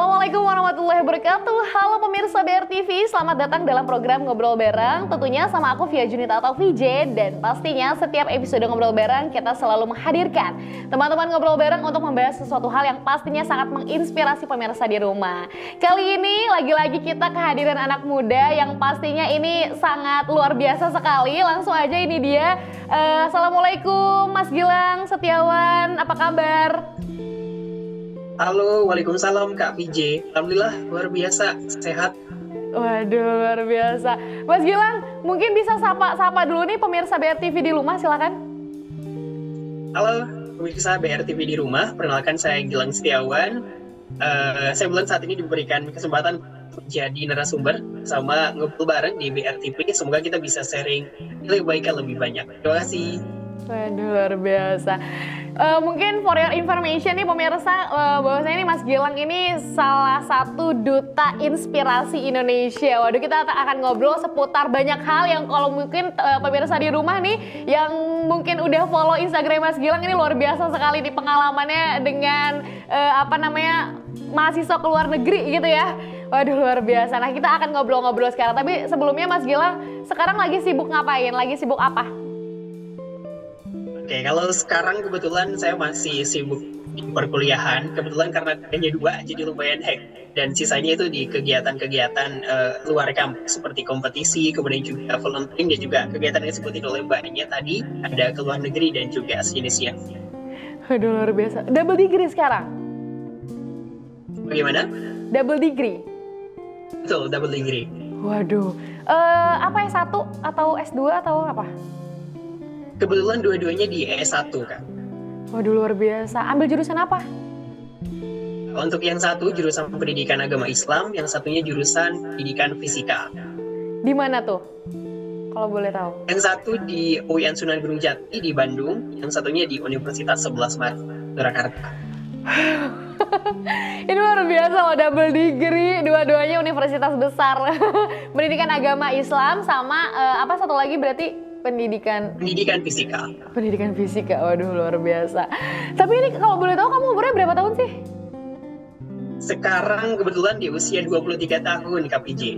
Assalamualaikum warahmatullahi wabarakatuh. Halo pemirsa BRTV, selamat datang dalam program Ngobrol Bareng. Tentunya sama aku Via Junita atau VJ. Dan pastinya setiap episode Ngobrol Bareng kita selalu menghadirkan teman-teman ngobrol bareng untuk membahas sesuatu hal yang pastinya sangat menginspirasi pemirsa di rumah. Kali ini lagi-lagi kita kehadiran anak muda yang pastinya ini sangat luar biasa sekali. Langsung aja ini dia. Assalamualaikum Mas Gilang Setiawan, apa kabar? Halo, waalaikumsalam Kak VJ. Alhamdulillah luar biasa, sehat. Waduh, luar biasa. Mas Gilang, mungkin bisa sapa dulu nih pemirsa BRTV di rumah, silakan. Halo, pemirsa BRTV di rumah. Perkenalkan saya Gilang Setiawan. Saya bulan saat ini diberikan kesempatan menjadi narasumber sama ngobrol bareng di BRTV. Semoga kita bisa sharing kebaikan lebih banyak. Terima kasih. Waduh, luar biasa. Mungkin for your information nih pemirsa, bahwasanya ini Mas Gilang ini salah satu duta inspirasi Indonesia. Waduh, kita akan ngobrol seputar banyak hal yang kalau mungkin pemirsa di rumah nih yang mungkin udah follow Instagram Mas Gilang ini luar biasa sekali di pengalamannya dengan mahasiswa ke luar negeri gitu ya. Waduh, luar biasa. Nah, kita akan ngobrol-ngobrol sekarang. Tapi sebelumnya Mas Gilang sekarang lagi sibuk ngapain? Lagi sibuk apa? Oke, kalau sekarang kebetulan saya masih sibuk di perkuliahan. Kebetulan karena hanya 2, jadi lumayan hektik. Dan sisanya itu di kegiatan-kegiatan luar kampus seperti kompetisi, kemudian juga volunteering dan juga kegiatan yang disebutin oleh mbaknya tadi, ada ke luar negeri dan juga sejenisnya. Waduh, luar biasa. Double degree sekarang? Bagaimana? Double degree? Betul, double degree. Waduh, apa S1 atau S2 atau apa? Kebetulan dua-duanya di S1, Kak. Waduh, luar biasa. Ambil jurusan apa? Untuk yang satu jurusan pendidikan agama Islam, yang satunya jurusan pendidikan fisika. Di mana tuh? Kalau boleh tahu. Yang satu di UIN Sunan Gunung Jati di Bandung, yang satunya di Universitas 11 Maret, Surakarta. Ini luar biasa loh, double degree, dua-duanya universitas besar. Pendidikan agama Islam sama apa satu lagi berarti? Pendidikan fisika. Pendidikan fisika, waduh luar biasa. Tapi ini kalau boleh tahu kamu umurnya berapa tahun sih? Sekarang kebetulan di usia 23 tahun, Kak PJ.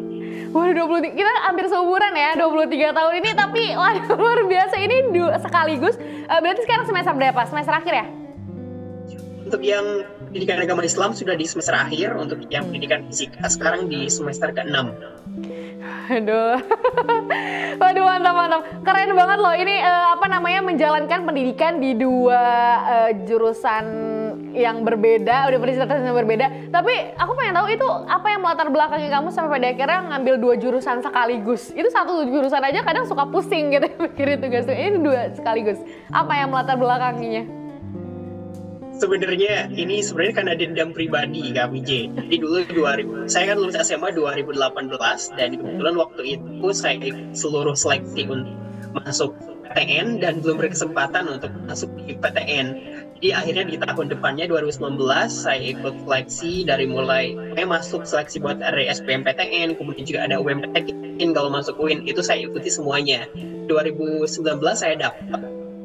Waduh, 23, kita hampir seumuran ya, 23 tahun ini. Tapi waduh, luar biasa, ini sekaligus. Berarti sekarang semester berapa? Semester akhir ya? Untuk yang pendidikan agama Islam sudah di semester akhir, untuk yang pendidikan fisika sekarang di semester ke-6. Aduh, waduh mantap. Keren banget loh ini menjalankan pendidikan di dua jurusan yang berbeda, universitas yang berbeda. Tapi aku pengen tahu itu apa yang melatar belakangi kamu sampai pada akhirnya ngambil 2 jurusan sekaligus. Itu satu jurusan aja kadang suka pusing gitu mikirin tugasnya. Ini 2 sekaligus. Apa yang melatar belakanginya? Sebenarnya karena dendam pribadi Kak PJ. Jadi dulu saya kan lulus SMA 2018 dan kebetulan waktu itu saya seluruh seleksi untuk masuk PTN dan belum berkesempatan untuk masuk di PTN. Jadi akhirnya di tahun depannya 2019 saya ikut seleksi dari mulai masuk seleksi buat SBMPTN, kemudian juga ada UMPTN, kalau masuk UIN itu saya ikuti semuanya. 2019 saya dapat.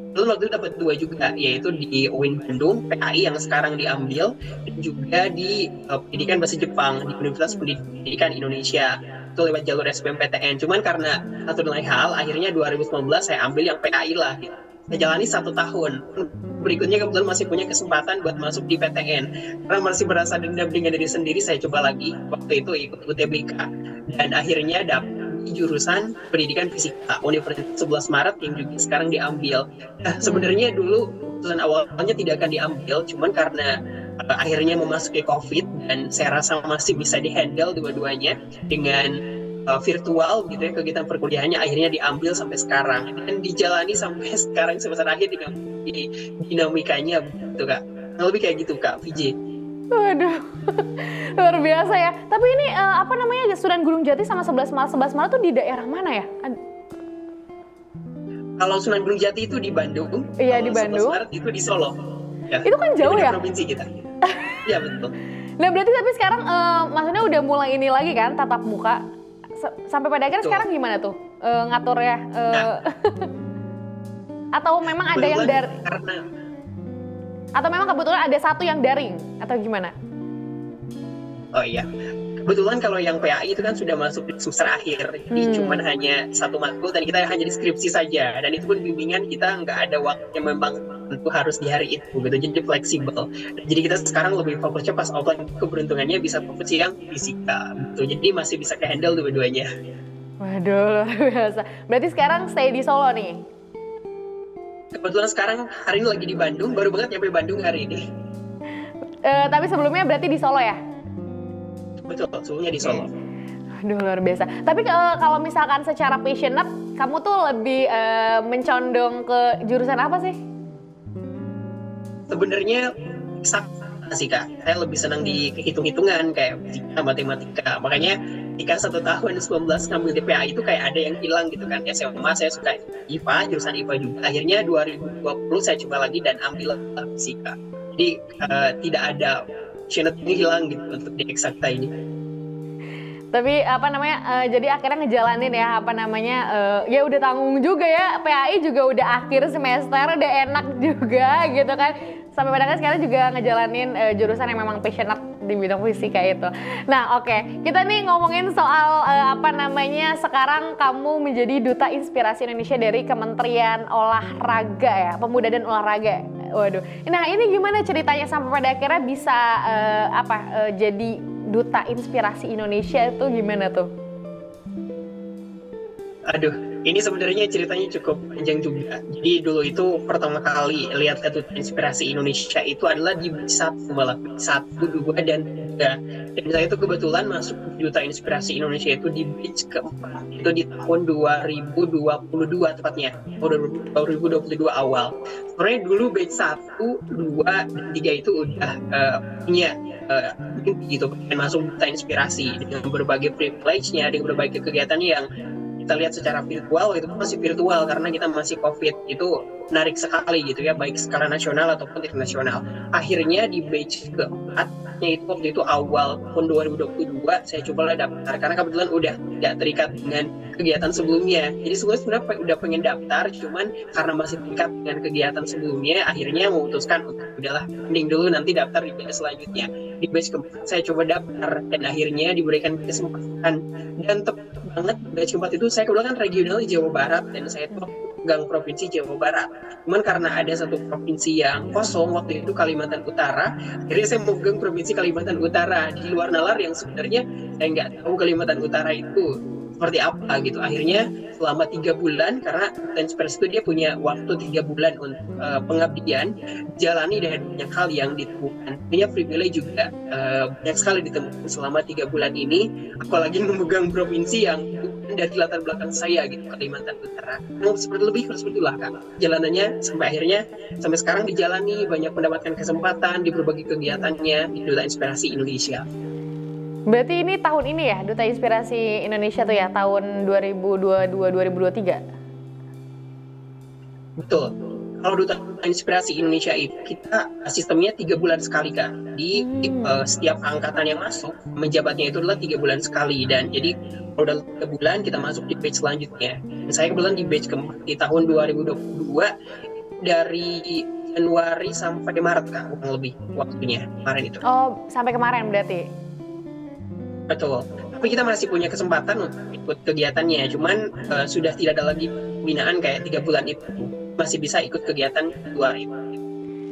Lalu waktu itu dapat 2 juga, yaitu di UIN Bandung, PAI yang sekarang diambil, dan juga di pendidikan bahasa Jepang di Universitas Pendidikan Indonesia. Itu lewat jalur SBMPTN. Cuman karena satu dan lain hal, akhirnya 2019 saya ambil yang PAI lah. Gitu. Saya jalani 1 tahun. Berikutnya kebetulan masih punya kesempatan buat masuk di PTN. Karena masih merasa dendam dengan diri sendiri, saya coba lagi. Waktu itu ikut UTBK. Dan akhirnya dapat jurusan pendidikan fisika Universitas 11 Maret yang juga sekarang diambil. Nah, sebenarnya dulu keputusan awalnya tidak akan diambil, cuman karena akhirnya memasuki COVID dan saya rasa masih bisa dihandle dua-duanya dengan virtual gitu ya, kegiatan perkuliahannya akhirnya diambil sampai sekarang dan dijalani sampai sekarang semester akhir dengan dinamikanya gitu Kak. Nah, lebih kayak gitu Kak VJ. Waduh, luar biasa ya. Tapi ini Sunan Gunung Jati sama 11 Maret tuh di daerah mana ya? Kalau Sunan Gunung Jati itu di Bandung. Iya, di Bandung. 11 Maret itu di Solo. Ya, itu kan jauh ya? Provinsi kita. Iya, betul. Nah, berarti tapi sekarang maksudnya udah mulai ini lagi kan, tatap muka. Sampai pada akhirnya sekarang gimana tuh ngaturnya? Atau memang ada yang atau memang kebetulan ada satu yang daring atau gimana? Oh iya, kebetulan kalau yang PAI itu kan sudah masuk di semester akhir, jadi cuman hanya satu matkul dan kita hanya deskripsi saja, dan itu pun bimbingan kita nggak ada waktu yang memang tentu harus di hari itu gitu, jadi fleksibel. Jadi kita sekarang lebih fokusnya pas offline, keberuntungannya bisa fokus yang fisika gitu, jadi masih bisa ke-handle dua-duanya. Waduh, luar biasa. Berarti sekarang stay di Solo nih? Kebetulan sekarang hari ini lagi di Bandung, baru banget nyampe Bandung hari ini. Tapi sebelumnya berarti di Solo ya? Betul, sebelumnya di Solo. Aduh, luar biasa. Tapi kalau misalkan secara passionate, kamu tuh lebih mencondong ke jurusan apa sih? Sebenarnya sama sih Kak, saya lebih senang di hitung-hitungan kayak fisika, matematika. Makanya ketika 1 tahun 19 ngambil TPA itu kayak ada yang hilang gitu kan. SMA saya suka IPA, jurusan IPA juga. Akhirnya 2020 saya coba lagi dan ambil fisika. Jadi tidak ada passionate ini hilang gitu untuk di eksakta ini. Tapi jadi akhirnya ngejalanin ya ya udah tanggung juga ya, PAI juga udah akhir semester, udah enak juga gitu kan. Sampai pada sekarang juga ngejalanin jurusan yang memang passionate di bidang fisika itu. Nah oke, kita nih ngomongin soal sekarang kamu menjadi Duta Inspirasi Indonesia dari Kementerian Olahraga ya, Pemuda dan Olahraga. Waduh, nah ini gimana ceritanya sampai pada akhirnya bisa jadi Duta Inspirasi Indonesia itu gimana tuh? Aduh, ini sebenarnya ceritanya cukup panjang juga. Jadi dulu itu pertama kali lihat Duta Inspirasi Indonesia itu adalah di batch 1 malah, 1, 2, dan 3. Dan saya itu kebetulan masuk Duta Inspirasi Indonesia itu di batch keempat, itu di tahun 2022 tepatnya, 2022 awal. Sebenarnya dulu batch 1, 2, dan 3 itu udah punya gitu, pengen masuk Duta Inspirasi dengan berbagai privilege-nya, dengan berbagai kegiatan yang kita lihat secara virtual, itu masih virtual karena kita masih COVID, itu menarik sekali gitu ya, baik skala nasional ataupun internasional. Akhirnya di batch keempatnya itu waktu itu awal tahun 2022 saya coba daftar karena kebetulan udah tidak terikat dengan kegiatan sebelumnya. Jadi sebenarnya udah pengen daftar, cuman karena masih terikat dengan kegiatan sebelumnya, akhirnya memutuskan udahlah mending dulu nanti daftar di batch selanjutnya. Di batch keempat saya coba daftar dan akhirnya diberikan kesempatan, dan tepat banget batch keempat itu saya kebetulan kan regional di Jawa Barat dan saya tuh pegang provinsi Jawa Barat. Cuman karena ada satu provinsi yang kosong waktu itu, Kalimantan Utara, akhirnya saya megang provinsi Kalimantan Utara di luar nalar yang sebenarnya saya nggak tahu Kalimantan Utara itu seperti apa gitu. Akhirnya selama 3 bulan, karena Inspirasi itu dia punya waktu 3 bulan untuk pengabdian, jalani dan banyak hal yang ditemukan. Punya privilege juga banyak sekali ditemukan selama 3 bulan ini, apalagi memegang provinsi yang bukan dari latar belakang saya gitu, Kalimantan Utara. Nah, seperti itulah Kak jalanannya sampai akhirnya sampai sekarang dijalani, banyak mendapatkan kesempatan di berbagai kegiatannya di Duta Inspirasi Indonesia. Berarti ini tahun ini ya Duta Inspirasi Indonesia tuh ya, tahun 2022-2023? Betul. Kalau Duta Inspirasi Indonesia itu kita sistemnya 3 bulan sekali Kak. Di setiap angkatan yang masuk menjabatnya itu adalah 3 bulan sekali, dan jadi kalau udah 3 bulan kita masuk di batch selanjutnya. Dan saya kebetulan di batch keempat di tahun 2022 dari Januari sampai Maret Kak, kurang lebih waktunya kemarin itu. Oh, sampai kemarin berarti? Betul, tapi kita masih punya kesempatan untuk ikut kegiatannya, cuman sudah tidak ada lagi pembinaan kayak 3 bulan itu, masih bisa ikut kegiatan luar itu.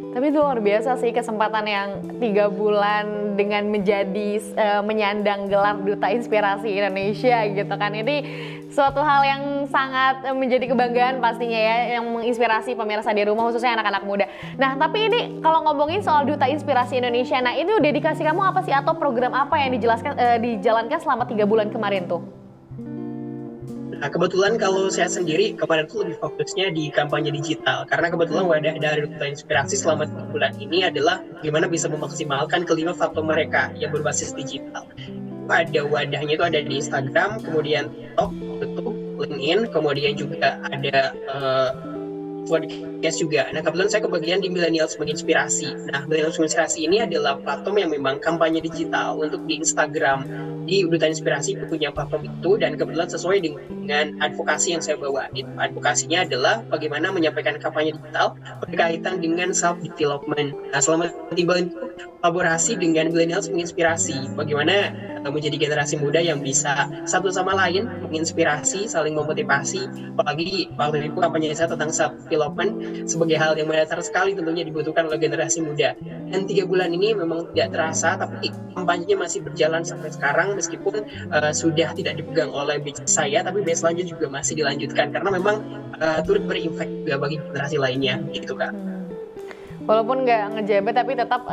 Tapi itu luar biasa sih kesempatan yang 3 bulan dengan menjadi menyandang gelar Duta Inspirasi Indonesia gitu kan. Ini suatu hal yang sangat menjadi kebanggaan pastinya ya, yang menginspirasi pemirsa di rumah khususnya anak-anak muda. Nah tapi ini kalau ngomongin soal Duta Inspirasi Indonesia, nah itu dedikasi kamu apa sih atau program apa yang dijalankan selama 3 bulan kemarin tuh? Nah, kebetulan kalau saya sendiri kemarin tuh lebih fokusnya di kampanye digital, karena kebetulan wadah dari Duta Inspirasi selama 3 bulan ini adalah gimana bisa memaksimalkan kelima faktor mereka yang berbasis digital. Ada wadahnya itu ada di Instagram, kemudian TikTok, YouTube, LinkedIn, kemudian juga ada podcast juga. Nah kebetulan saya kebagian di Millennials Menginspirasi. Nah Millennials Menginspirasi ini adalah platform yang memang kampanye digital untuk di Instagram. Di Duta Inspirasi punya platform itu, dan kebetulan sesuai dengan advokasi yang saya bawa. Advokasinya adalah bagaimana menyampaikan kampanye digital berkaitan dengan self development. Nah selama 3 bulan itu kolaborasi dengan millennials menginspirasi bagaimana menjadi generasi muda yang bisa satu sama lain menginspirasi, saling memotivasi. Apalagi waktu itu kampanye saya tentang self development sebagai hal yang mendasar sekali tentunya dibutuhkan oleh generasi muda. Dan 3 bulan ini memang tidak terasa, tapi kampanyenya masih berjalan sampai sekarang meskipun sudah tidak dipegang oleh batch saya, tapi batch selanjutnya juga masih dilanjutkan karena memang turut berimpact juga bagi generasi lainnya, gitu Kak. Walaupun nggak ngejabat tapi tetap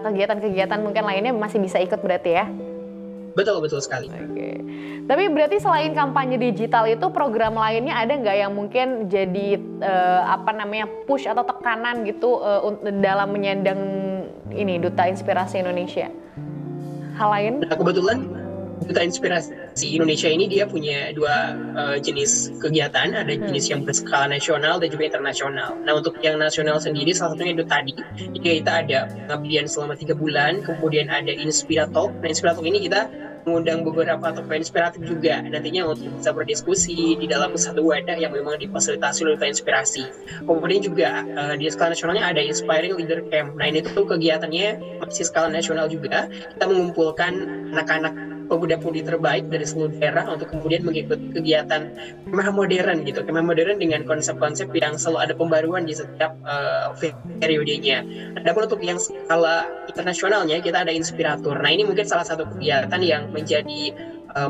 kegiatan-kegiatan mungkin lainnya masih bisa ikut berarti ya? Betul sekali. Oke. Tapi berarti selain kampanye digital itu program lainnya ada nggak yang mungkin jadi push atau tekanan gitu dalam menyandang ini Duta Inspirasi Indonesia? Hal lain? Nah, kebetulan Duta Inspirasi Indonesia ini dia punya 2 jenis kegiatan, ada jenis yang berskala nasional dan juga internasional. Nah, untuk yang nasional sendiri salah satunya itu tadi, kita ada pengabdian selama 3 bulan, kemudian ada Inspiratalk. Nah, Inspiratalk ini kita mengundang beberapa tokoh inspiratif juga nantinya untuk bisa berdiskusi di dalam satu wadah yang memang difasilitasi oleh Duta Inspirasi. Kemudian juga di skala nasionalnya ada Inspiring Leader Camp. Nah, ini tuh kegiatannya masih skala nasional juga. Kita mengumpulkan anak-anak pemuda-pemudi terbaik dari seluruh daerah untuk kemudian mengikuti kegiatan kemah modern gitu, kemah modern dengan konsep-konsep yang selalu ada pembaruan di setiap periodenya. Adapun untuk yang skala internasionalnya kita ada Inspiratur. Nah, ini mungkin salah satu kegiatan yang menjadi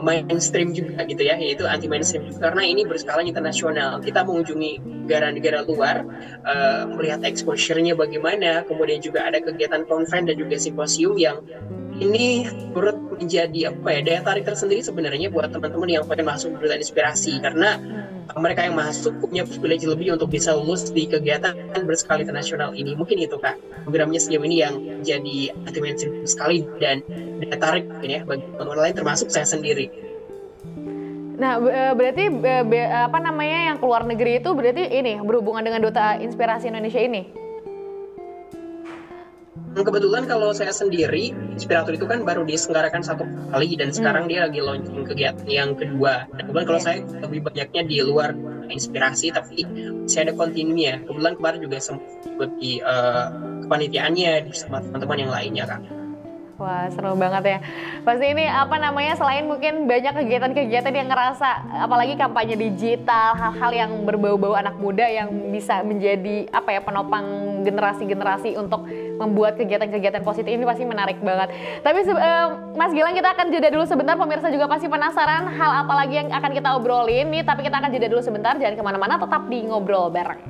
mainstream juga gitu ya, yaitu anti mainstream juga, karena ini berskala internasional. Kita mengunjungi negara-negara luar, melihat exposure-nya bagaimana, kemudian juga ada kegiatan konven dan juga simposium yang ini turut menjadi daya tarik tersendiri sebenarnya buat teman-teman yang pengen masuk ke Duta Inspirasi, karena mereka yang masuk punya privilege lebih untuk bisa lulus di kegiatan berskala internasional ini. Mungkin itu Kak, programnya sejauh ini yang jadi anti mainstream sekali dan daya tarik mungkin ya bagi teman-teman lain termasuk saya sendiri. Nah, berarti yang keluar negeri itu berarti ini berhubungan dengan Duta Inspirasi Indonesia ini? Kebetulan kalau saya sendiri, Inspirator itu kan baru diselenggarakan 1 kali dan sekarang dia lagi launching kegiatan yang kedua. Dan kebetulan kalau saya lebih banyaknya di luar inspirasi, tapi saya ada kontinunya. Kebetulan kemarin juga sempat ikut di kepanitiaannya bersama teman-teman yang lainnya Kak. Wah, seru banget ya. Pasti ini selain mungkin banyak kegiatan-kegiatan yang ngerasa, apalagi kampanye digital, hal-hal yang berbau-bau anak muda yang bisa menjadi penopang generasi-generasi untuk membuat kegiatan-kegiatan positif ini pasti menarik banget. Tapi Mas Gilang, kita akan jeda dulu sebentar, pemirsa juga pasti penasaran hal apa lagi yang akan kita obrolin nih, tapi kita akan jeda dulu sebentar, jangan kemana-mana, tetap di Ngobrol Bareng.